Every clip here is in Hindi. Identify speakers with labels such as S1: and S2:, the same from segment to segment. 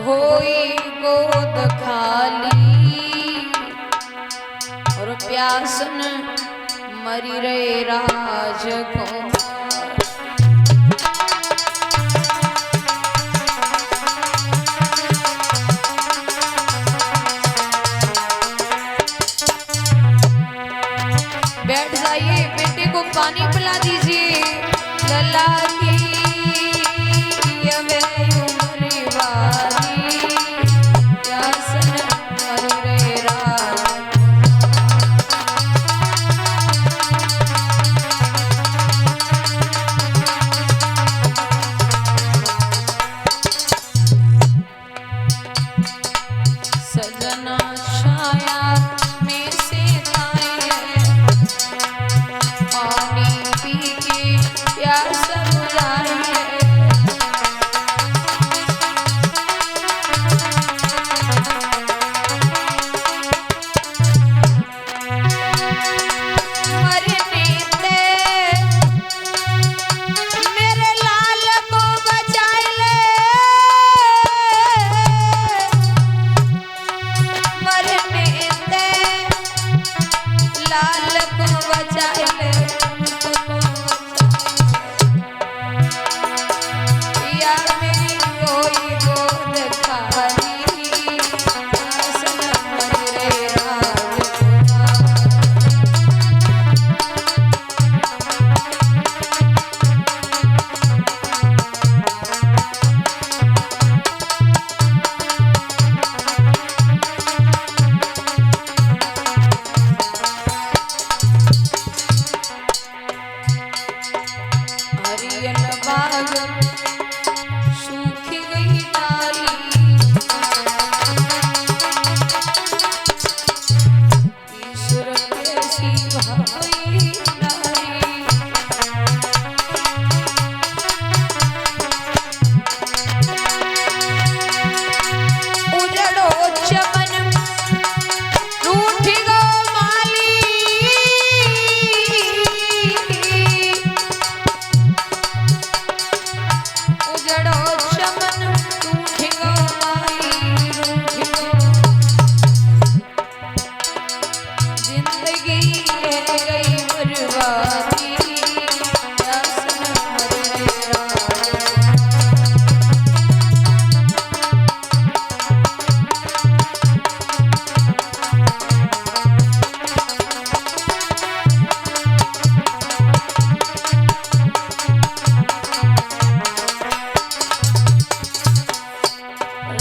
S1: होई गोद खाली और प्यासन मरी रे राजकुमार। बैठ जाइए, बेटे को पानी पिला दीजिए। लला की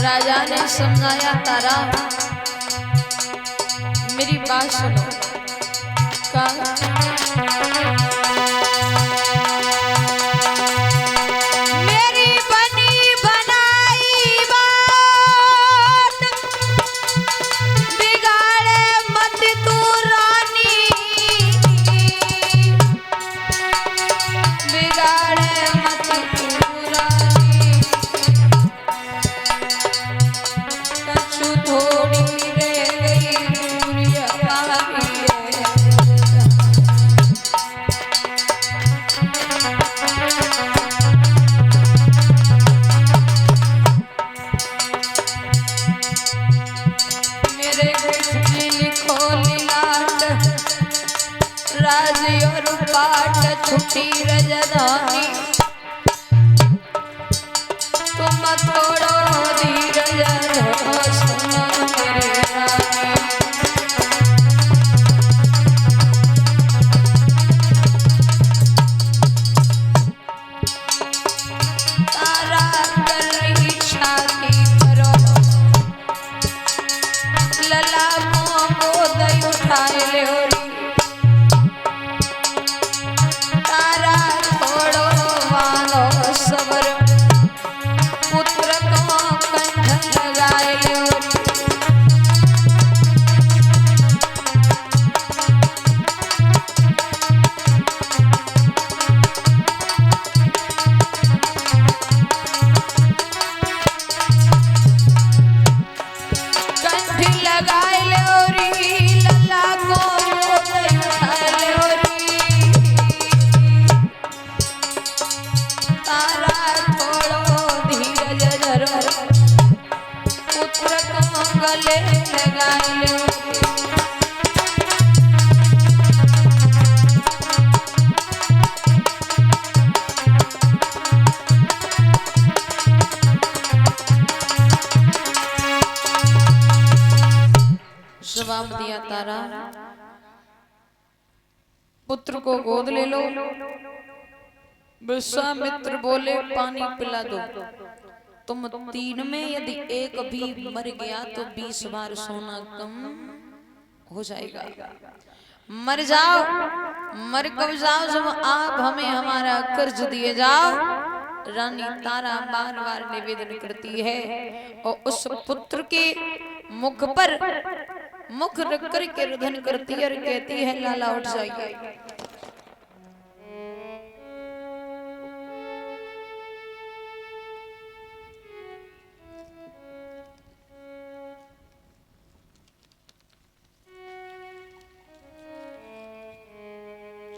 S1: राजा ने समझाया, तारा मेरी बात सुनो। मेरी बनी बनाई बात बिगाड़े मत तू रानी, बिगाड़े मत तू रानी। कछु थोड़ी रह गई दूरिया पावी मेरे कुछ लिखो लीलाट राज और पाठ छुट्टी रजधानी। तुम थोड़ो धीरज धरो सुनो मेरे रानी। तारा कर रही छाती करो, लला को दई उठाए ले होरी। तारा थोड़ो वालो सबर पुत्र को व्रत गले लगाई ले। जवाब दिया तारा, पुत्र को गोद ले लो। विश्वामित्र बोले पानी पिला दो। तुम तीन में यदि एक भी मर गया तो 20 बार सोना कम हो जाएगा। मर जाओ, मर कब जाओ, जब आप हमें हमारा कर्ज दिए जाओ। रानी तारा बार बार निवेदन करती है और उस पुत्र के मुख पर मुख रख करके रुदन करती है और कहती है लाला उठ जाइए।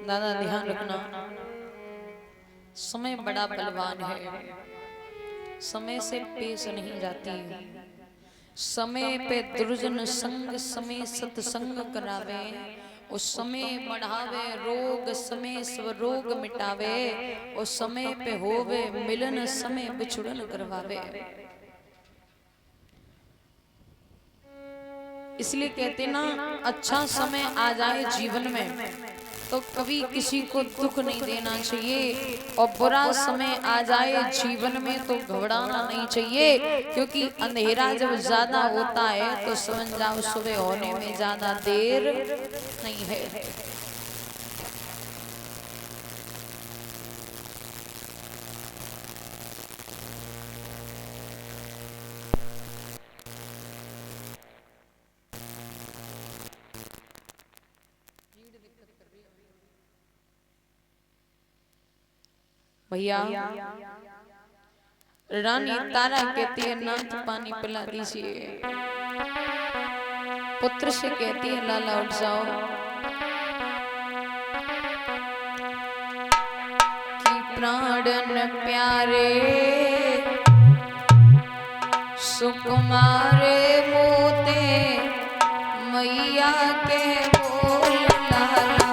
S1: दादा ध्यान रखना, समय बड़ा बलवान है, समय से पेश नहीं जाती। समय पे दुर्जन संग समय सत्संग करावे। उस समय बढ़ावे रोग, समय स्व रोग मिटावे। उस समय पे होवे मिलन, समय बिछुड़न करवावे। इसलिए कहते ना, अच्छा समय आ जाए जीवन में तो कभी किसी को दुख नहीं देना चाहिए, और बुरा समय आ जाए जीवन में तो घबराना नहीं चाहिए। क्योंकि अंधेरा जब ज्यादा होता है तो समझ जाओ सुबह होने में ज्यादा देर नहीं है। भैया रानी तारा कहती है नाथ पानी पिला दीजिए। पुत्र से कहती है लाला उठ जाओ। कि प्राणन प्यारे सुकुमारे मोते मैया के बोल लाला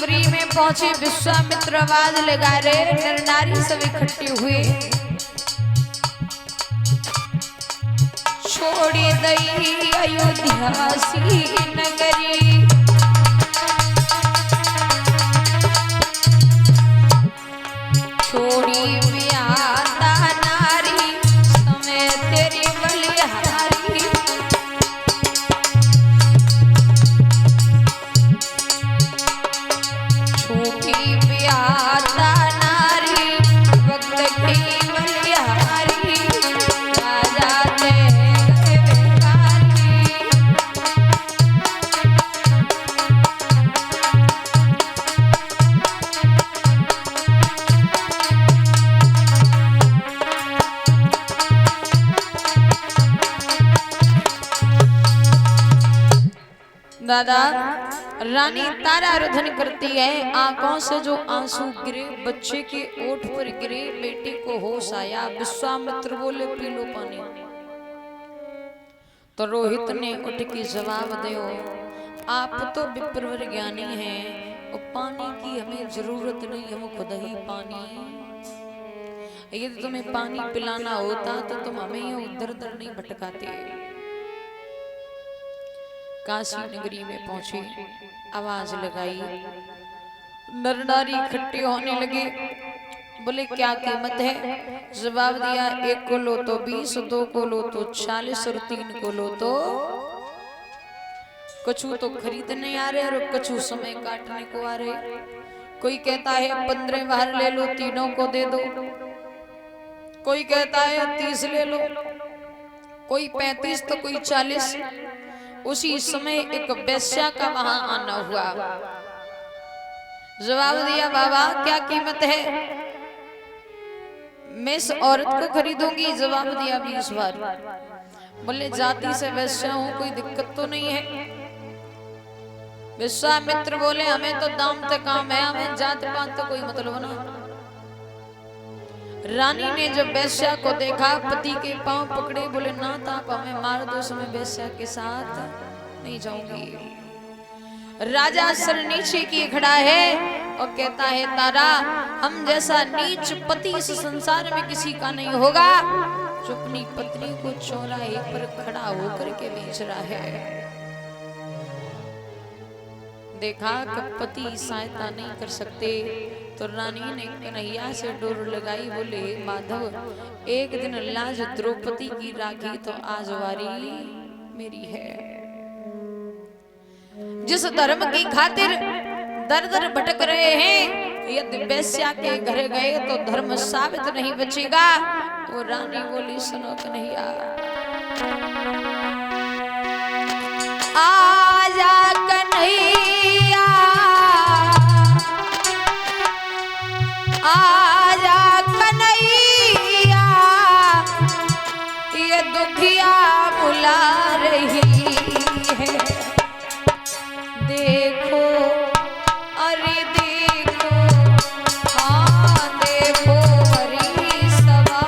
S1: नगरी में पहुंचे विश्वामित्र आवाज लगा रहे, नर नारी सब इकट्ठे हुए। छोड़ी दई अयोध्या सी नगरी, छोड़ी ब्याता नारी समय तेरी बलिहारी। छोटी ब्याता नारी वक्त की बलिहारी, राजा जय दादा। रानी तारा रुधन करती है, आंखों से जो आंसू गिरे, बच्चे के ओठ पर गिरे, बेटी को होश आया। विश्वामित्र बोले पी लो पानी। तो रोहित ने उठ के जवाब दो, आप तो विप्रवर ज्ञानी हैं और पानी की हमें जरूरत नहीं, हम खुद ही पानी। यदि तुम्हें पानी पिलाना होता तो तुम हमें उधर उधर नहीं भटकाते। काशी नगरी में पहुंचे, आवाज लगाई, नर नारी इकट्ठे होने लगे। बोले क्या कीमत है? जवाब दिया, 1 को लो तो 20, 2 को लो तो 40 और 3 को लो तो। कछु तो खरीदने आ रहे और कछु समय काटने को आ रहे। कोई कहता है 15 बाहर ले लो, तीनों को दे दो। कोई कहता है 30 ले लो, कोई 35 तो कोई 40। उसी समय एक वेश्या का वहां आना हुआ। जवाब दिया, बाबा क्या कीमत है? मैं इस औरत को खरीदूंगी। जवाब दिया 20 बार। बोले जाति से वैश्या हूं, कोई दिक्कत तो नहीं है। विश्वामित्र बोले हमें तो दाम तक काम है, हमें जात पात तो कोई मतलब ना। रानी ने जब वैश्या को देखा, पति के पांव पकड़े, बोले नाथ आप हमें मार दो, समय वैश्या के साथ नहीं जाऊंगी। राजा सर नीचे किए खड़ा है और कहता है, तारा हम जैसा नीच पति इस संसार में किसी का नहीं होगा जो अपनी पत्नी को चौराहे पर खड़ा होकर के बेच रहा है। देखा कि पति सहायता नहीं कर सकते तो रानी ने कन्हैया से डोर लगाई। बोले माधव एक दिन लाज द्रौपदी की राखी तो आज वारी मेरी है। जिस धर्म की खातिर दर दर भटक रहे हैं, यदि वेश्या के घर गए तो धर्म साबित नहीं बचेगा। तो रानी बोली सुनो कन्हैया, आजा कन्हैया, आजा कन्हैया, ये दुखिया बुला रही है। देखो अरे देखो, हाँ देखो हरी सभा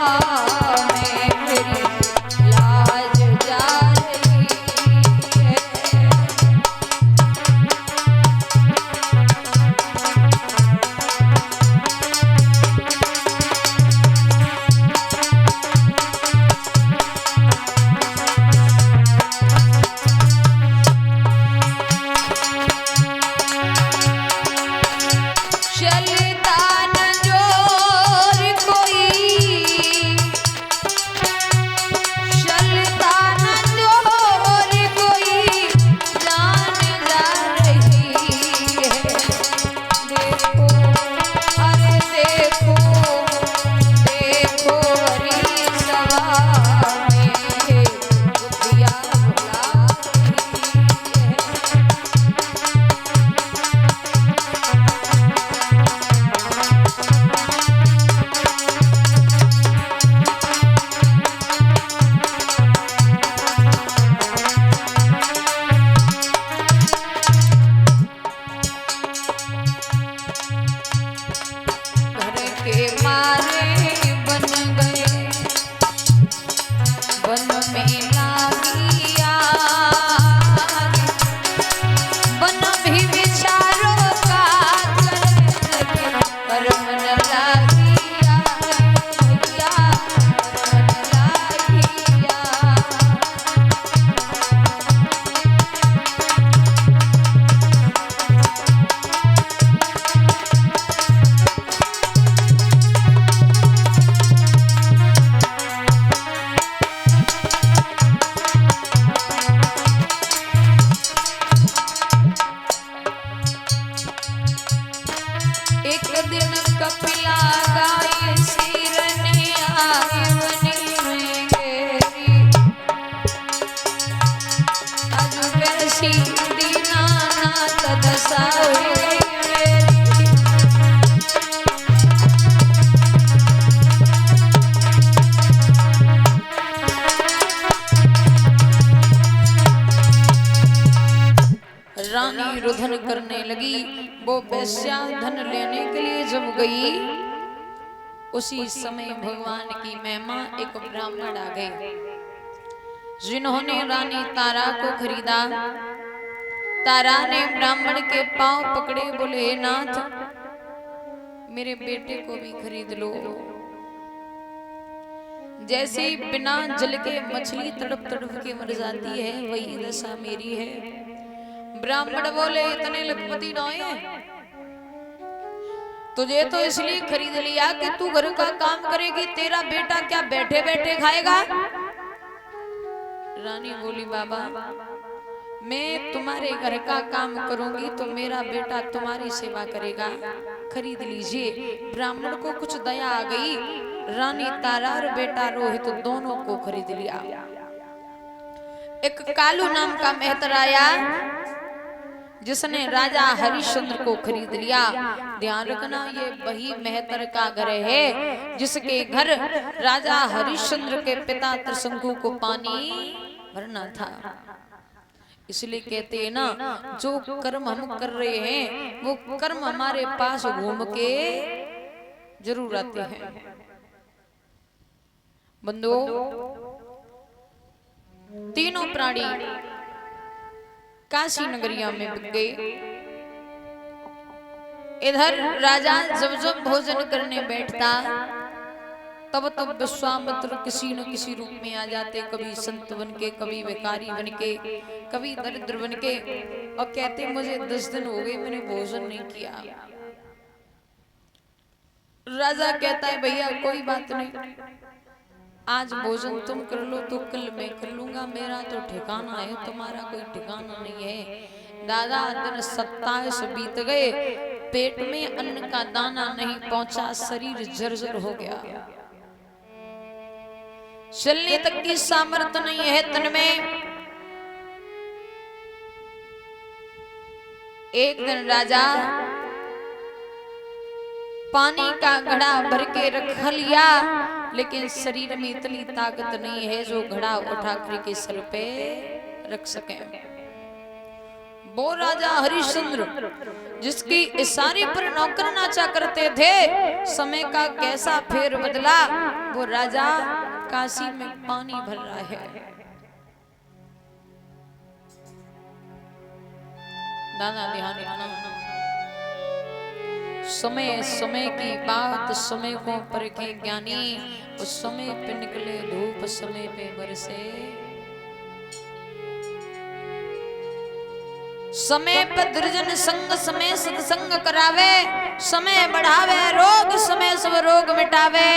S1: में मेरी लाज जा रही है। एक दिन कपिला गाय सिरने आए मनी में गेरी आज वैसी दीनानाथ दशा हुई रानी रुदन करने लगी। वो वैश्या धन लेने के लिए जब गई उसी समय भगवान की महिमा एक ब्राह्मण आ गए जिन्होंने रानी तारा को खरीदा। तारा ने ब्राह्मण के पांव पकड़े, बोले हे नाथ मेरे बेटे को भी खरीद लो। जैसे बिना जल के मछली तड़प तड़प के मर जाती है वही दशा मेरी है। ब्राह्मण बोले इतने लखपति नौए तुझे तो इसलिए खरीद लिया कि तू घर का काम करेगी, तेरा बेटा क्या बैठे बैठे खाएगा। रानी बोली बाबा मैं तुम्हारे घर का काम करूंगी तो मेरा बेटा तुम्हारी सेवा करेगा, खरीद लीजिए। ब्राह्मण को कुछ दया आ गई, रानी तारा और बेटा रोहित दोनों को खरीद लिया। एक कालू नाम का मेहतर आया जिसने राजा हरिश्चंद्र को खरीद लिया। ध्यान रखना ये वही मेहतर का घर है जिसके घर राजा हरिश्चंद्र के पिता त्रिशंकु को पानी भरना था। इसलिए कहते हैं ना जो कर्म हम कर रहे हैं वो कर्म हमारे पास घूम के जरूर आते हैं। बंधुओं तीनों प्राणी काशी नगरिया में बिक गए। इधर राजा जब जब भोजन करने बैठता तब तब विश्वामित्र किसी न किसी रूप में आ जाते, कभी संत बन के, कभी भिखारी बन के, कभी दरिद्र बन के, और कहते मुझे 10 दिन हो गए मैंने भोजन नहीं किया। राजा कहता है भैया कोई बात नहीं, आज भोजन तुम कर लो तो कल मैं कर लूंगा, मेरा तो ठिकाना है तुम्हारा कोई ठिकाना नहीं है। दादा दिन 27 बीत गए, पेट में अन्न का दाना नहीं पहुंचा, शरीर जर्जर हो गया, चलने तक की सामर्थ्य नहीं है तन में। एक दिन राजा पानी का घड़ा भर के रख लिया, लेकिन शरीर में इतनी ताकत नहीं है जो घड़ा उठा करके सर पे रख सके। वो राजा हरिश्चंद्र जिसकी इशारे पर नौकर नाचा करते थे, समय का कैसा फेर बदला, वो राजा काशी में पानी भर रहा है। दादा ध्यान रखना, समय समय की बात समय को परखे ज्ञानी, उस समय पे निकले धूप समय पे बरसे, समय पे दुर्जन संग समय सत्संग करावे, समय बढ़ावे रोग समय सब रोग मिटावे,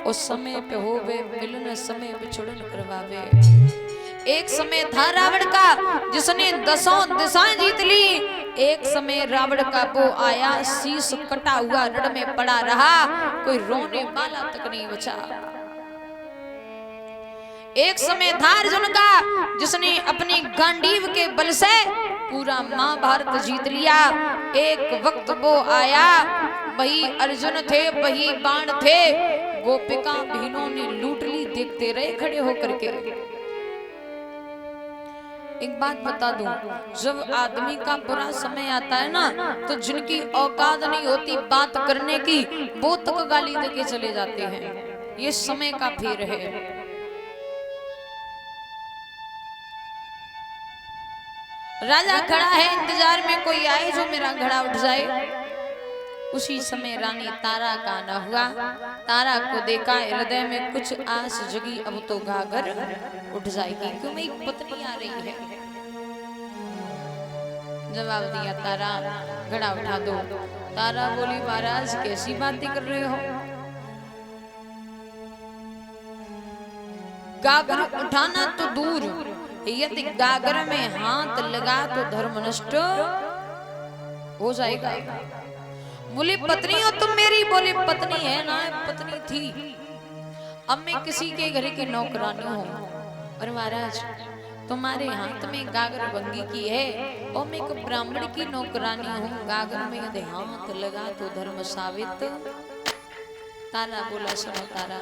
S1: उस समय पे होवे मिलन समय बिछुड़न करवावे। एक समय था रावण का जिसने 10 दिशाएं जीत ली, एक समय रावण का वो आया शीश कटा हुआ रण में पड़ा रहा, कोई रोने वाला तक नहीं बचा। एक समय था अर्जुन का जिसने अपनी गांडीव के बल से पूरा महाभारत जीत लिया। एक वक्त वो आया, वही अर्जुन थे वही बाण थे, गोपिका बहनों ने लूट ली, देखते रहे खड़े होकर के। एक बात बता दूं, जब आदमी का बुरा समय आता है ना तो जिनकी औकात नहीं होती बात करने की, वो तक गाली देके चले जाते हैं। ये समय का फेर है। राजा खड़ा है इंतजार में कोई आए जो मेरा घड़ा उठ जाए। उसी समय रानी तारा का आना हुआ, तारा को देखा, हृदय में कुछ आस जगी, अब तो गागर उठ जाएगी, क्यों मेरी पत्नी आ रही है। जवाब दिया तारा घड़ा उठा दो। तारा बोली महाराज कैसी बातें कर रहे हो, गागर उठाना तो दूर, यदि गागर में हाथ लगा तो धर्म नष्ट हो जाएगा। बोले पत्नी हो तुम मेरी? बोले पत्नी है ना, पत्नी थी, अब मैं किसी के घर की नौकरानी हूँ। और महाराज तुम्हारे हाथ में गागर भंगी की है और मैं एक ब्राह्मण की नौकरानी हूँ, गागर में यदि हाथ लगा तो धर्म साबित। तारा बोला सुनो तारा,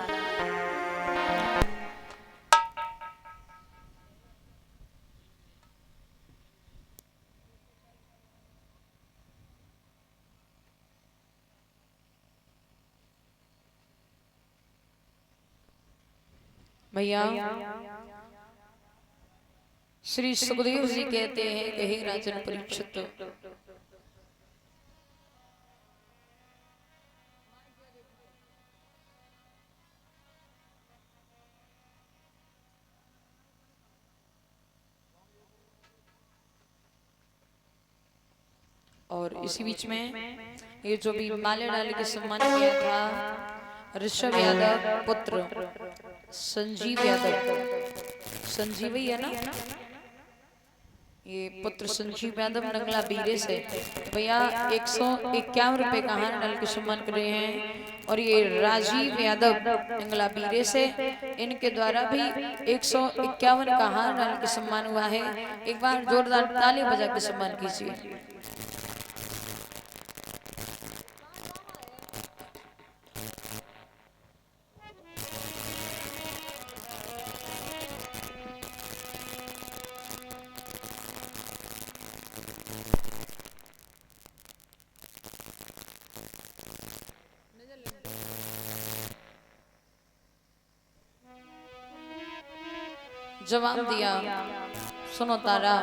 S1: भैया श्री सुखदेव जी कहते हैं कि हे राजन परीक्षित, और इसी बीच में ये जो भी माले डाल के सम्मान किया था ऋषभ यादव पुत्र संजीव यादव, संजीव ही है ना, ये पुत्र संजीव यादव नंगला बीरे से भैया 151 रुपए का हार डाल के सम्मान कर रहे हैं। और ये राजीव यादव नंगला बीरे से, इनके द्वारा भी 151 का हार डाल के सम्मान हुआ है। एक बार जोरदार ताली बजा के सम्मान कीजिए। जवाब दिया सुनो तारा,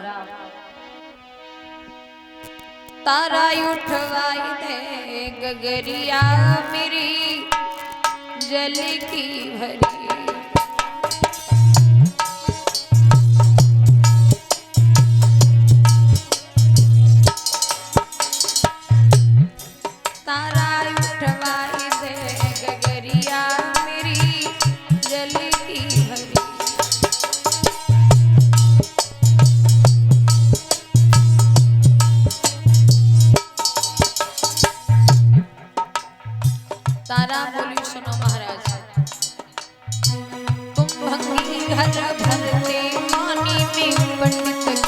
S1: तारा उठवाई दे गगरिया मेरी जल की भरी, तारा उठवाई दे गगरिया मेरी जल की भरी। तारा बोली सुनो महाराज, तुम भंगी घर भरते पानी में पंडित